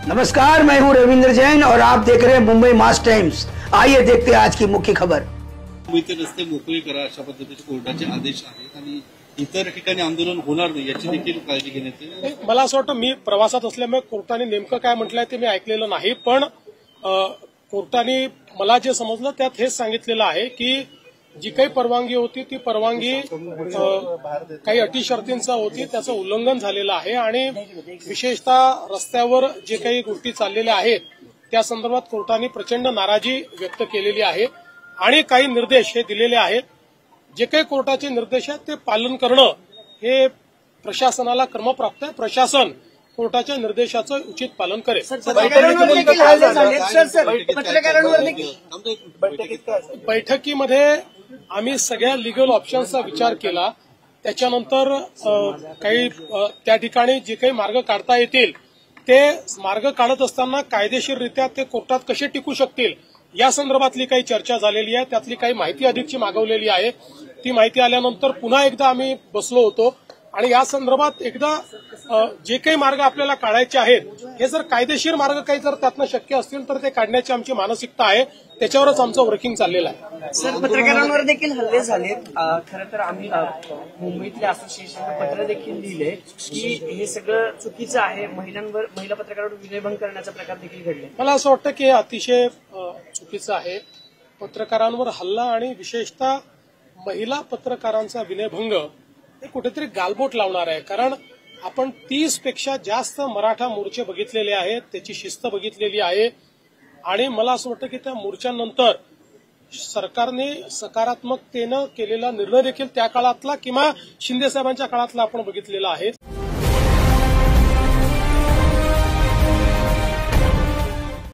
नमस्कार, मैं हूं रविंद्र जैन और आप देख रहे हैं मुंबई मास टाइम्स। आइए देखते हैं आज की मुख्य खबर। मुंबईचे रस्ते मोकळे करा अशा पद्धतीचे कोर्टाचे आदेश आहेत आणि इतर ठिकाणी आंदोलन होणार नाही याची देखील काळजी घेण्यात येईल। मला असं वाटतं, मी प्रवासात असल्यामुळे कोर्टाने नेमकं काय म्हटलंय ते मी ऐकलेलं नाही, पण कोर्टाने मला जे समजलं त्यात हेच सांगितलेलं आहे की जी काही परवानगी होती ती परवानगी काही अटी शर्तींचा होती, त्याचं उल्लंघन झालेलं आहे आणि विशेषतः रस्त्यावर जे काही गोष्टी चाललेल्या आहेत त्या संदर्भात कोर्टाने प्रचंड नाराजी व्यक्त केलेली आहे आणि काही निर्देश हे दिलेले आहेत। जे काही कोर्टाचे निर्देश आहेत ते पालन करणं हे प्रशासनाला क्रमप्राप्त आहे। प्रशासन कोर्टाच्या निर्देशाचं उचित पालन करेल। बैठकीमध्ये आम्ही सगळ्या लिगल ऑप्शन्सचा विचार केला, त्याच्यानंतर काही त्या ठिकाणी जे काही मार्ग काढता येतील ते मार्ग काढत असताना कायदेशीररित्या ते कोर्टात कसे टिकू शकतील या संदर्भातली काही चर्चा झालेली आहे। त्यातली काही माहिती अधिकची मागवलेली आहे। ती माहिती आल्यानंतर पुन्हा एकदा आम्ही बसलो होतो आणि या संदर्भात एकदा जे काही मार्ग आपल्याला काढायचे आहेत हे जर कायदेशीर मार्ग काही जर त्यातनं शक्य असतील तर ते काढण्याची आमची मानसिकता आहे, त्याच्यावरच आमचं वर्किंग चाललेलं आहे। सर, पत्रकारांवर देखील हल्ले झालेत। खरं तर आम्ही मुंबईतल्या असोसिएशनला पत्र देखील लिहिले की हे सगळं चुकीचं आहे, महिला पत्रकारांवर विनयभंग करण्याचा प्रकार देखील घडले। मला असं वाटतं की हे अतिशय चुकीचं आहे। पत्रकारांवर हल्ला आणि विशेषतः महिला पत्रकारांचा विनयभंग हे कुठेतरी गालबोट लावणार आहे, कारण आपण 30 पेक्षा जास्त मराठा मोर्चे बघितलेले आहेत, त्याची शिस्त बघितलेली आहे आणि मला असं वाटतं की त्या मोर्चांनंतर सरकारने सकारात्मकतेनं केलेला निर्णय देखील त्या काळातला किंवा शिंदे साहेबांच्या काळातला आपण बघितलेला आहे।